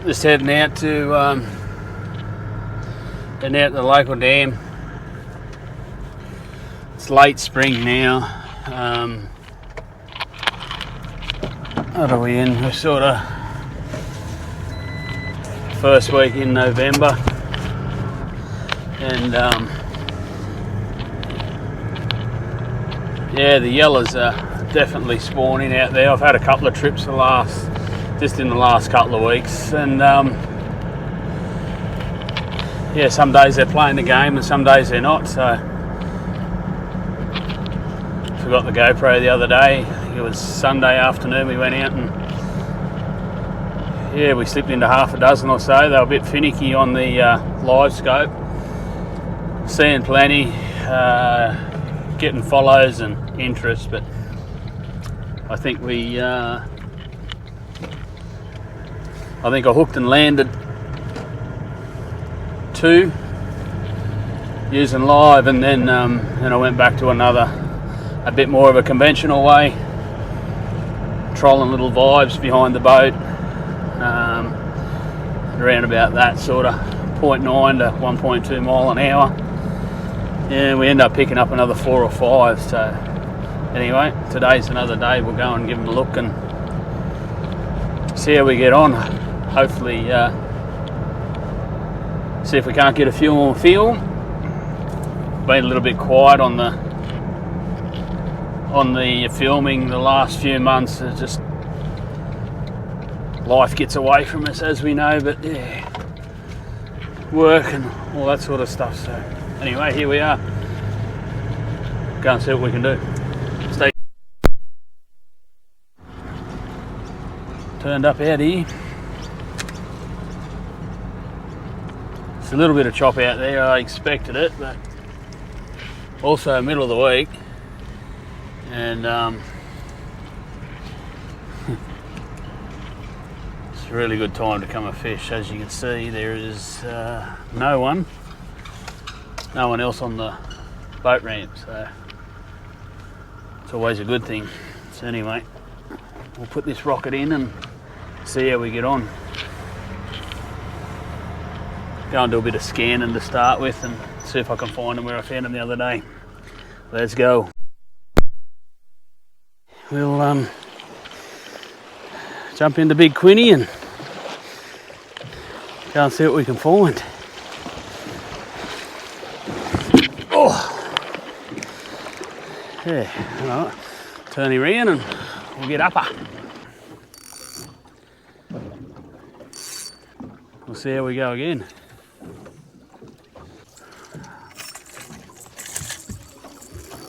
Just heading out to the local dam. It's late spring now. What are we in? We're sort of first week in November, and yeah, the yellas are definitely spawning out there. I've had a couple of trips in the last couple of weeks, and yeah, some days they're playing the game and some days they're not. So I forgot the GoPro the other day. It was Sunday afternoon. We went out and yeah, we slipped into half a dozen or so. They were a bit finicky on the live scope, seeing plenty, getting follows and interest, but I think I hooked and landed 2 using live, and then I went back to a bit more of a conventional way, trolling little vibes behind the boat, around about that sort of 0.9 to 1.2 mile an hour, and we end up picking up another 4 or 5. So anyway, today's another day. We'll go and give them a look and see how we get on. Hopefully see if we can't get a few more film. Been a little bit quiet on the filming the last few months. It's just life gets away from us, as we know, but yeah, work and all that sort of stuff. So anyway, here we are. Go and see what we can do. Stay turned up out here. It's a little bit of chop out there. I expected it, but also middle of the week, and it's a really good time to come and fish. As you can see, there is no one else on the boat ramp, so it's always a good thing. So anyway, we'll put this rocket in and see how we get on. Go and do a bit of scanning to start with and see if I can find them where I found them the other day. Let's go. We'll jump into Big Quinny and go and see what we can find. Oh, yeah, all right. Turn him around and we'll get upper. We'll see how we go again.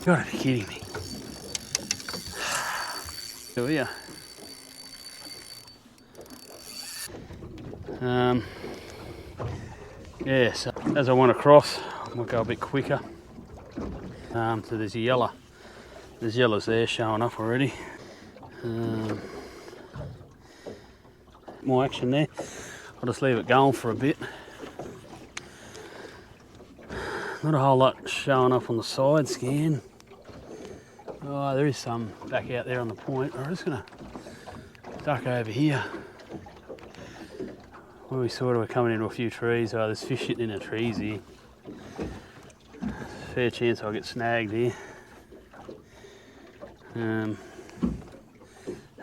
You gotta be kidding me. Here we are. Yeah, so as I went across, I might go a bit quicker. So there's yellas there showing up already. More action there. I'll just leave it going for a bit. Not a whole lot showing up on the side scan. Oh, there is some back out there on the point. I'm just gonna duck over here where we sort of were coming into a few trees. Oh, there's fish sitting in the trees here. Fair chance I'll get snagged here.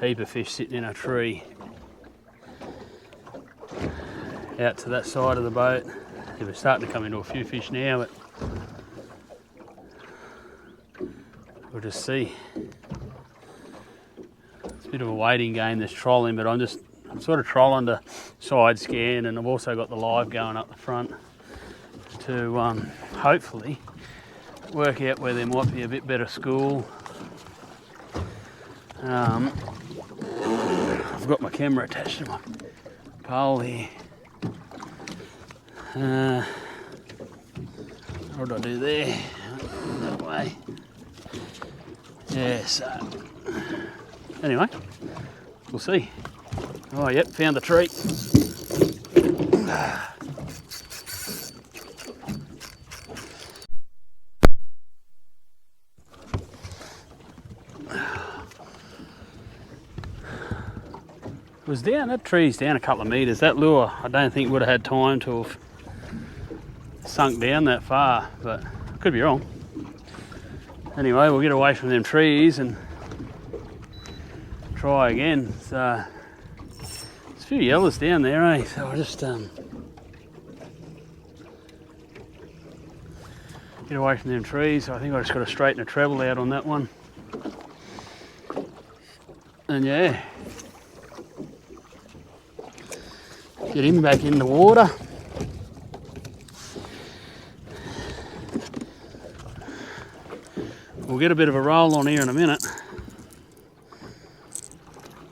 Heap of fish sitting in a tree out to that side of the boat. Yeah, we're starting to come into a few fish now, but we'll just see. It's a bit of a waiting game, this trolling, but I'm sort of trolling to side scan, and I've also got the live going up the front to hopefully work out where there might be a bit better school. I've got my camera attached to my pole here. What do I do there? That way. Yeah, so anyway, we'll see. Oh, yep, found the tree. was down, that tree's down a couple of metres. That lure, I don't think would have had time to have sunk down that far, but could be wrong. Anyway, we'll get away from them trees and try again. So there's a few yellows down there, eh? So I'll just get away from them trees. I think I just got to straighten the treble out on that one. And yeah, get him back in the water. We'll get a bit of a roll on here in a minute.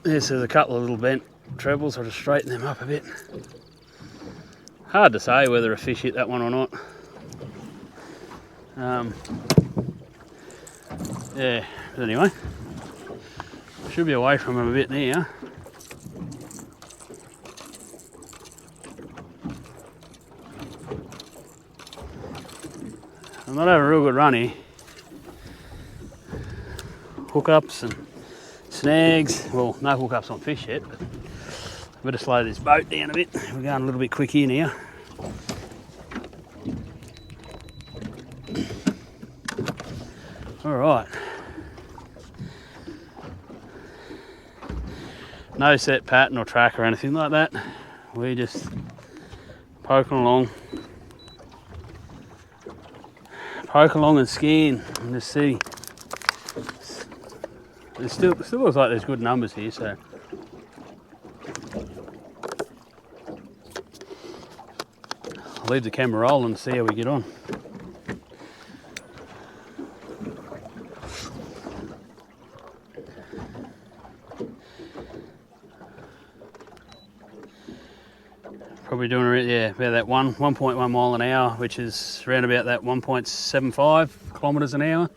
Yes, there's a couple of little bent trebles. I'll just straighten them up a bit. Hard to say whether a fish hit that one or not. Yeah, but anyway, should be away from him a bit now. I'm not having a real good run here. Hookups and snags. Well, no hookups on fish yet, but I better slow this boat down a bit. We're going a little bit quick here now. All right. No set pattern or track or anything like that. We just poking along. Poke along and scan and just see. It still looks like there's good numbers here, so I'll leave the camera rolling and see how we get on. Probably doing about that 1.1 mile an hour, which is around about that 1.75 kilometres an hour.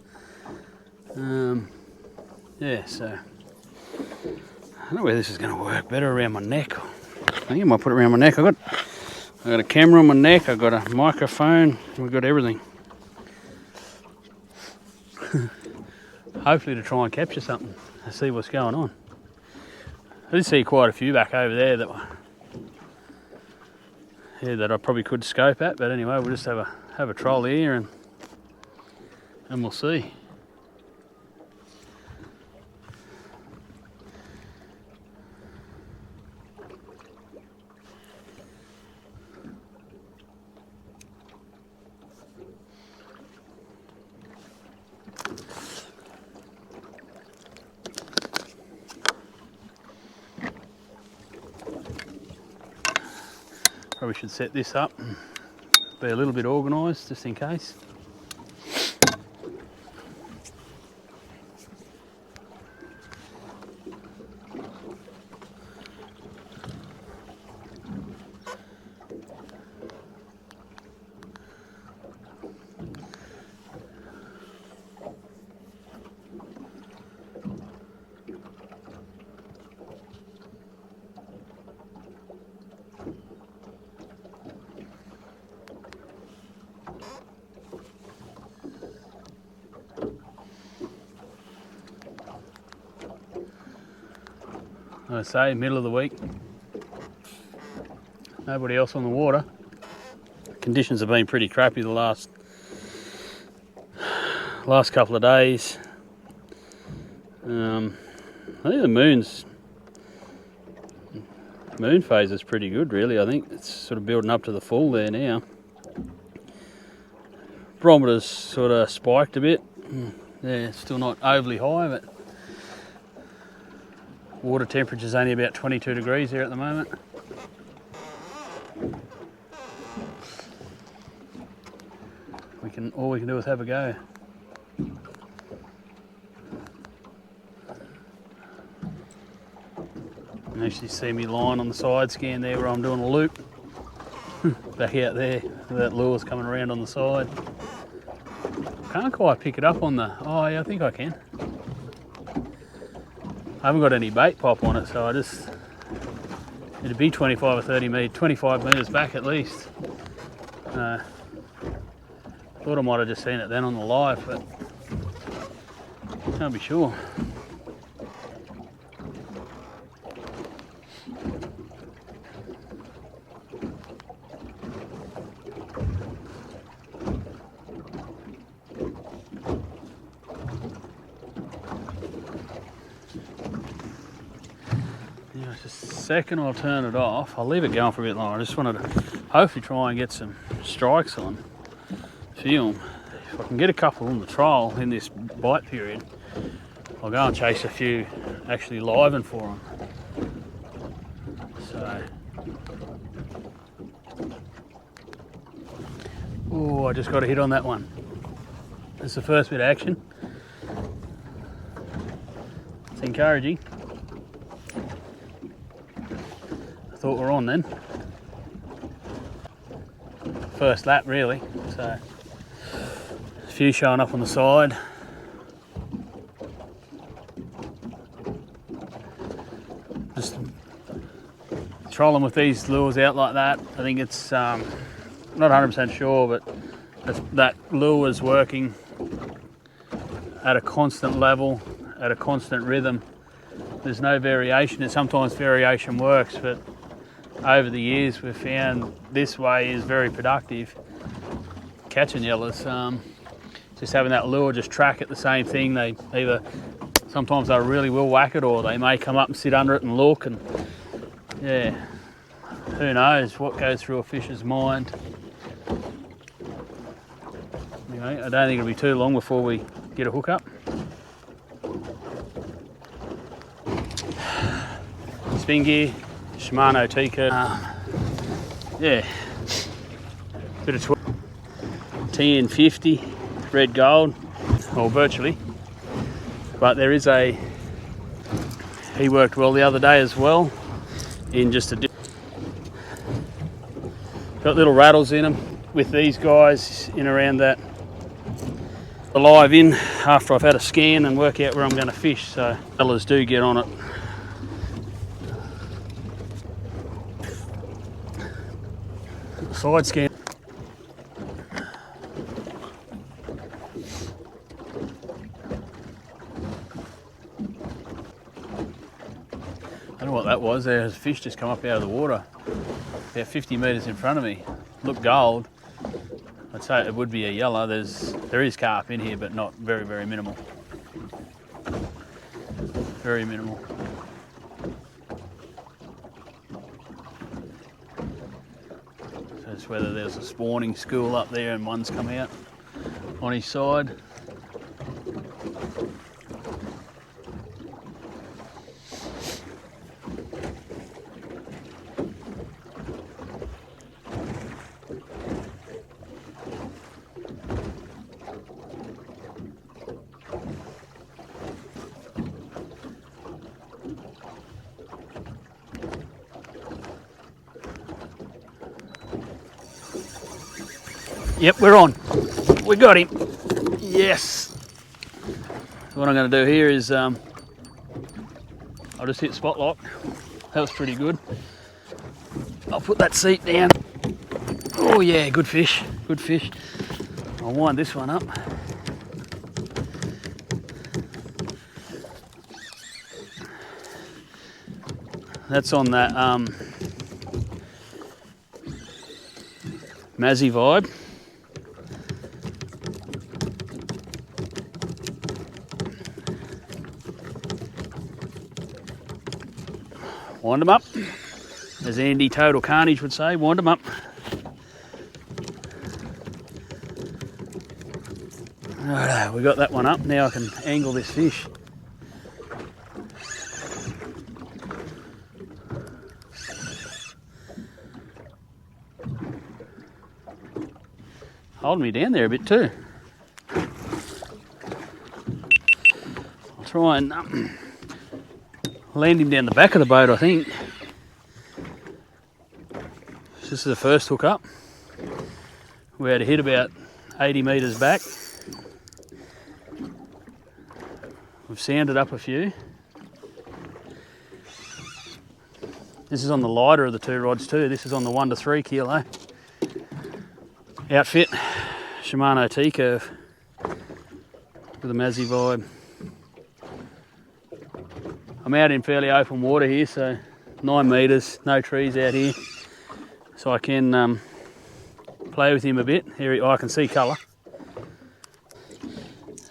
Yeah, so I don't know where this is going to work better around my neck. I think I might put it around my neck. I got a camera on my neck. I got a microphone. We've got everything. Hopefully to try and capture something and see what's going on. I did see quite a few back over there that I probably could scope at, but anyway, we'll just have a troll here and we'll see. Probably should set this up and be a little bit organised just in case. I say, middle of the week. Nobody else on the water. Conditions have been pretty crappy the last couple of days. I think the moon phase is pretty good, really. I think it's sort of building up to the full there now. Barometer's sort of spiked a bit. Yeah, it's still not overly high, but water temperature's only about 22 degrees here at the moment. All we can do is have a go. You can actually see me line on the side scan there where I'm doing a loop. Back out there, that lure's coming around on the side. Can't quite pick it up on the... Oh yeah, I think I can. I haven't got any bait pop on it, so it'd be 25 or 30 metres, 25 metres back at least. Thought I might have just seen it then on the live, but can't be sure. the second I'll turn it off. I'll leave it going for a bit longer. I just wanted to hopefully try and get some strikes on film. If I can get a couple on the trial in this bite period, I'll go and chase a few actually live and for them. So, oh, I just got a hit on that one. That's the first bit of action. It's encouraging. I thought we're on then. First lap really, so a few showing up on the side. Just trolling with these lures out like that. I think it's not 100% sure, but that lure is working at a constant level, at a constant rhythm. There's no variation, and sometimes variation works, but over the years we've found this way is very productive. Catching yellows, just having that lure just track at the same thing. They either, sometimes they really will whack it, or they may come up and sit under it and look, and yeah, who knows what goes through a fish's mind. Anyway, I don't think it'll be too long before we get a hook up. Spin gear, Shimano Tika. Yeah, bit of TN50 red gold, or virtually. But there is he worked well the other day as well, in just a got little rattles in them with these guys in around that alive in after I've had a scan and work out where I'm going to fish, so fellas do get on it. Side scan. I don't know what that was. There's a fish just come up out of the water about 50 metres in front of me. Looked gold. I'd say it would be a yellow. There is carp in here, but not very, very minimal. Very minimal. So it's whether there's a spawning school up there and one's come out on his side. Yep, we're on. We got him. Yes. What I'm going to do here is I'll just hit spot lock. That was pretty good. I'll put that seat down. Oh yeah, good fish. Good fish. I'll wind this one up. That's on that Mazzy vibe. Wind them up, as Andy Total Carnage would say, wind them up. Righto, we got that one up. Now I can angle this fish. Holding me down there a bit too. I'll try and land him down the back of the boat, I think. This is the first hook up. We had to hit about 80 metres back. We've sounded up a few. This is on the lighter of the two rods too. This is on the 1 to 3 kilo outfit. Shimano T-curve with a Mazzy vibe. I'm out in fairly open water here, so 9 metres, no trees out here, so I can play with him a bit. Here, I can see colour.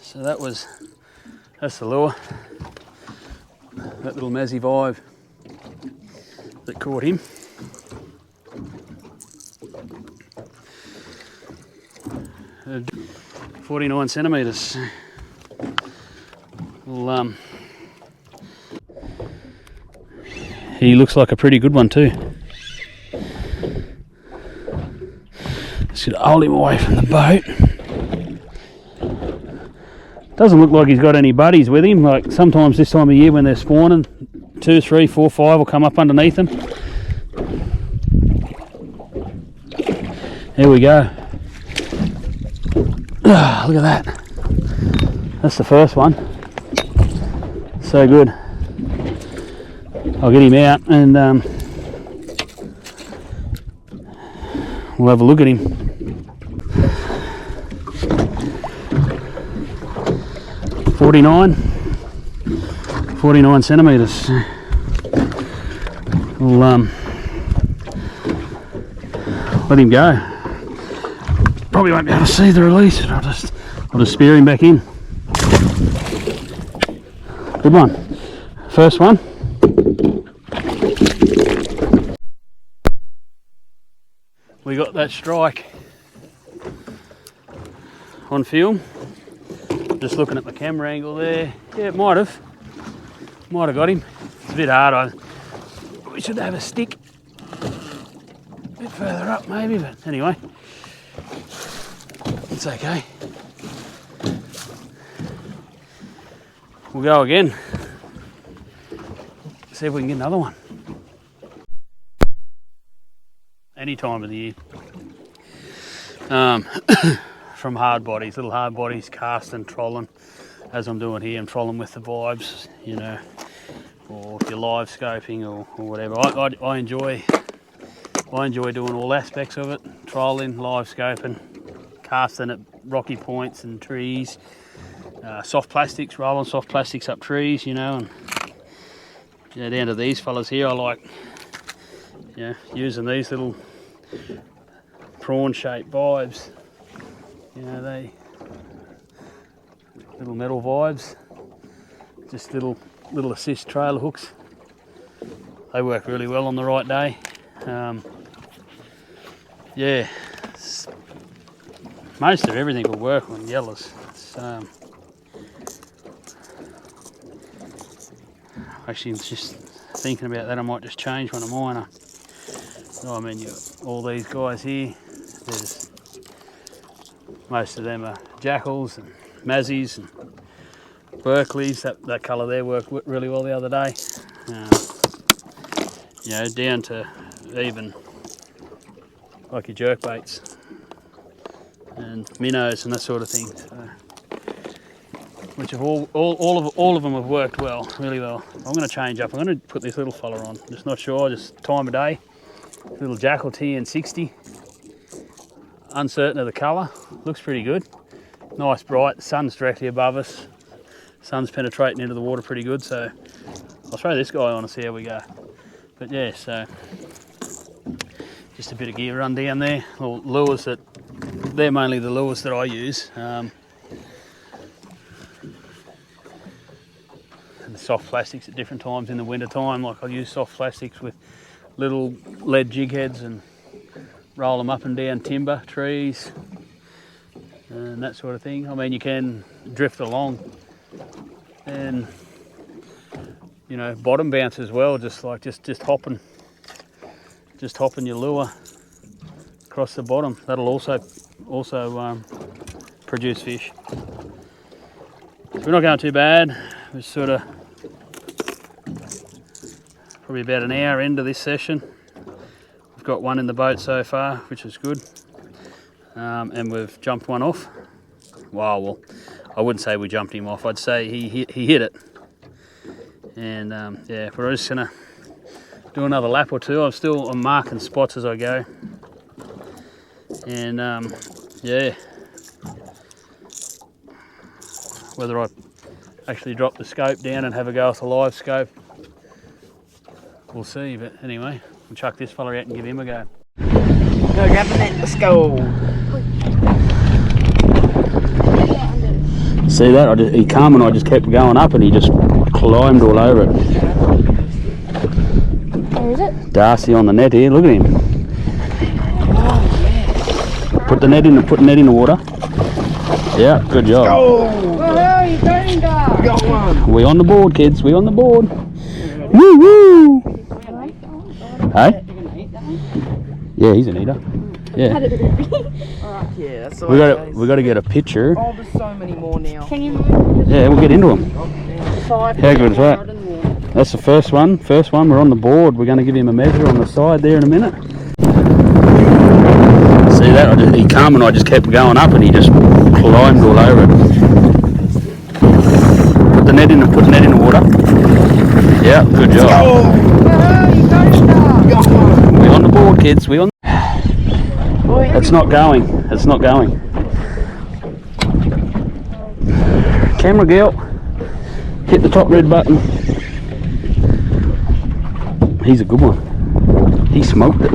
So that's the lure, that little Mazzy vibe. that caught him. Uh, 49 centimetres. Well, he looks like a pretty good one too. Just gonna hold him away from the boat. Doesn't look like he's got any buddies with him. Like sometimes this time of year when they're spawning, 2, 3, 4, 5 will come up underneath them. Here we go. Look at that. That's the first one. So good. I'll get him out and we'll have a look at him. $49 centimetres. We'll let him go. Probably won't be able to see the release. I'll just spear him back in. Good one. First one. We got that strike on film. Just looking at the camera angle there. Yeah, it might have got him. It's a bit hard. We should have a stick a bit further up maybe, but anyway, it's okay. We'll go again. See if we can get another one. Any time of the year. From hard bodies, little hard bodies, casting, trolling, as I'm doing here. I'm trolling with the vibes, you know, or if you're live scoping or whatever. I enjoy doing all aspects of it: trolling, live scoping, casting at rocky points and trees, soft plastics, rolling soft plastics up trees, you know, and down to these fellas here. I like, using these little prawn-shaped vibes. You know, they little metal vibes, just little assist trailer hooks. They work really well on the right day. Most of everything will work on yellows. Actually, just thinking about that, I might just change one of mine. I mean, all these guys here, most of them are jackals and mazzies and Berkeleys. That colour there worked really well the other day. Down to even like your jerkbaits and minnows and that sort of thing. So, which have all of them have worked well, really well. I'm going to change up. I'm going to put this little fella on. Just not sure. Just time of day. Little jackal TN60. Uncertain of the colour. Looks pretty good. Nice bright. The sun's directly above us. Sun's penetrating into the water pretty good. So I'll throw this guy on and see how we go. But yeah, so just a bit of gear run down there. Or lures they're mainly the lures that I use. And the soft plastics at different times in the winter time. Like I'll use soft plastics with little lead jig heads and roll them up and down timber, trees, and that sort of thing. I mean, you can drift along and, bottom bounce as well, just hopping your lure across the bottom. That'll also produce fish. So we're not going too bad. We're sort of probably about an hour into this session. We've got one in the boat so far, which is good. And we've jumped one off. Well, I wouldn't say we jumped him off. I'd say he hit it. And we're just gonna do another lap or two. I'm marking spots as I go. And whether I actually drop the scope down and have a go with the live scope, we'll see. But anyway, we'll chuck this fella out and give him a go. Go grab the net, let's go. See that? He come and I just kept going up and he just climbed all over it. Where is it? Darcy on the net here. Look at him. Put the net in the water. Yeah, good job. Whoa, you going, Dar? Got one. We on the board, kids. We on the board. Woo woo. Hey? Yeah, he's an eater. Yeah. Yeah, that's the We way got we got to get a picture. Oh, there's so many more now. Can you move? Yeah, we'll get into them. Five. How good is that? That's the first one. First one. We're on the board. We're going to give him a measure on the side there in a minute. See that? He come and I just kept going up and he just climbed all over it. Put the net in the water. Yeah, good job. Whoa, you going, Dar? Got one. We on the board, kids. We on. It's not going. It's not going. Camera girl, hit the top red button. He's a good one. He smoked it.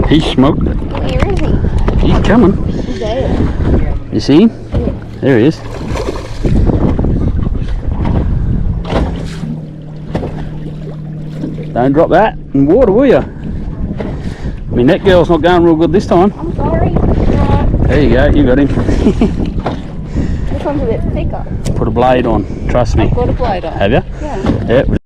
He smoked it. Where is he? He's coming. He's there. You see him? There he is. Don't drop that in water, will you? I mean, that girl's not going real good this time. I'm sorry. There you go, you got him. This one's a bit thicker. Put a blade on, trust me. Got a blade on. Have you? Yeah. Yeah.